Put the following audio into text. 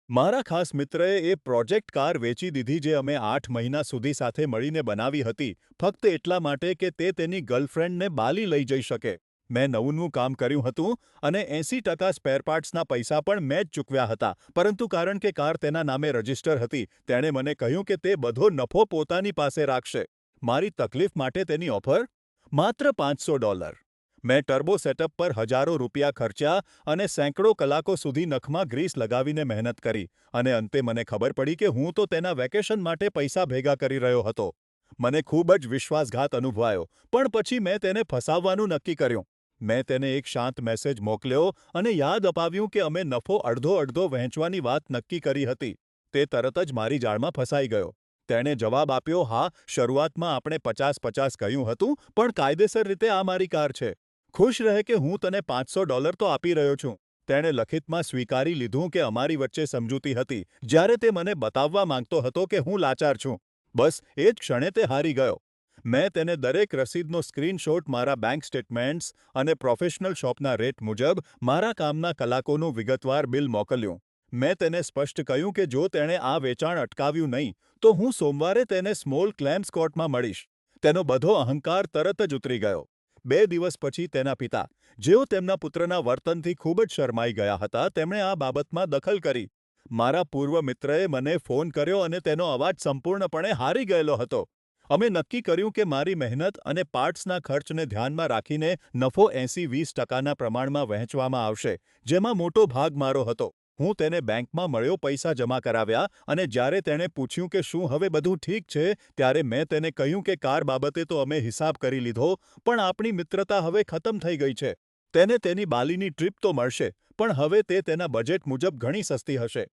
મારા ખાસ મિત્રએ એ પ્રોજેક્ટ કાર વેચી દીધી જે અમે 8 મહિના સુધી સાથે મળીને બનાવી હતી, ફક્ત એટલા માટે કે તે તેની ગર્લફ્રેન્ડને બાલી લઈ જઈ શકે. મેં નવું-નવું કામ કર્યું હતું અને 80% સ્પેરપાર્ટ્સના પૈસા પણ મેં જ ચૂકવ્યા હતા, પરંતુ કારણ કે કાર તેના નામે રજીસ્ટર હતી, તેણે મને કહ્યું કે તે બધો નફો પોતાની પાસે રાખશે. મારી તકલીફ માટે તેની ઓફર? માત્ર $500. મેં ટર્બો સેટઅપ પર હજારો રૂપિયા ખર્ચ્યા અને સેંકડો કલાકો સુધી નખમાં ગ્રીસ લગાવીને મહેનત કરી અને અંતે મને ખબર પડી કે હું તો તેના વેકેશન માટે પૈસા ભેગા કરી રહ્યો હતો. મને ખૂબ જ વિશ્વાસઘાત અનુભવાયો, પણ પછી મેં તેને ફસાવવાનું નક્કી કર્યું. મેં તેને એક શાંત મેસેજ મોકલ્યો અને યાદ અપાવ્યું કે અમે નફો અડધો-અડધો વહેંચવાની વાત નક્કી કરી હતી. તે તરત જ મારી જાળમાં ફસાઈ ગયો. તેણે જવાબ આપ્યો, હા, શરૂઆતમાં આપણે 50-50 કહ્યું હતું, પણ કાયદેસર રીતે આ મારી કાર છે. ખુશ રહે કે હું તને $500 તો આપી રહ્યો છું. તેણે લખિતમાં સ્વીકારી લીધું કે અમારી વચ્ચે સમજૂતી હતી, જ્યારે તે મને બતાવવા માંગતો હતો કે હું લાચાર છું. બસ એ જ ક્ષણે તે હારી ગયો. મેં તેને દરેક રસીદનો સ્ક્રીનશોટ મારા બેંક સ્ટેટમેન્ટ્સ અને પ્રોફેશનલ શોપના રેટ મુજબ મારા કામના કલાકોનું વિગતવાર બિલ મોકલ્યું. મેં તેને સ્પષ્ટ કહ્યું કે જો તેણે આ વેચાણ અટકાવ્યું નહીં, તો હું સોમવારે તેને સ્મોલ ક્લેમ્સ કોર્ટમાં મળીશ. તેનો બધો અહંકાર તરત જ ઉતરી ગયો. 2 દિવસ પછી તેના પિતા, જેઓ તેમના પુત્રના વર્તનથી ખૂબ જ શરમાઈ ગયા હતા, તેમણે આ બાબતમાં દખલ કરી. મારા પૂર્વ મિત્રએ મને ફોન કર્યો અને તેનો અવાજ સંપૂર્ણપણે હારી ગયેલો હતો. અમે નક્કી કર્યું કે મારી મહેનત અને પાર્ટ્સના ખર્ચને ધ્યાનમાં રાખીને નફો 80-20%ના પ્રમાણમાં વહેંચવામાં આવશે, જેમાં મોટો ભાગ મારો હતો. હું તેને બેંકમાં મળ્યો પૈસા જમા કરાવ્યા અને જ્યારે તેણે પૂછ્યું કે શું હવે બધું ઠીક છે, ત્યારે મેં તેને કહ્યું કે કાર બાબતે તો અમે હિસાબ કરી લીધો, પણ આપણી મિત્રતા હવે ખતમ થઈ ગઈ છે. તેને તેની બાલીની ટ્રીપ તો મળશે, પણ હવે તે તેના બજેટ મુજબ ઘણી સસ્તી હશે.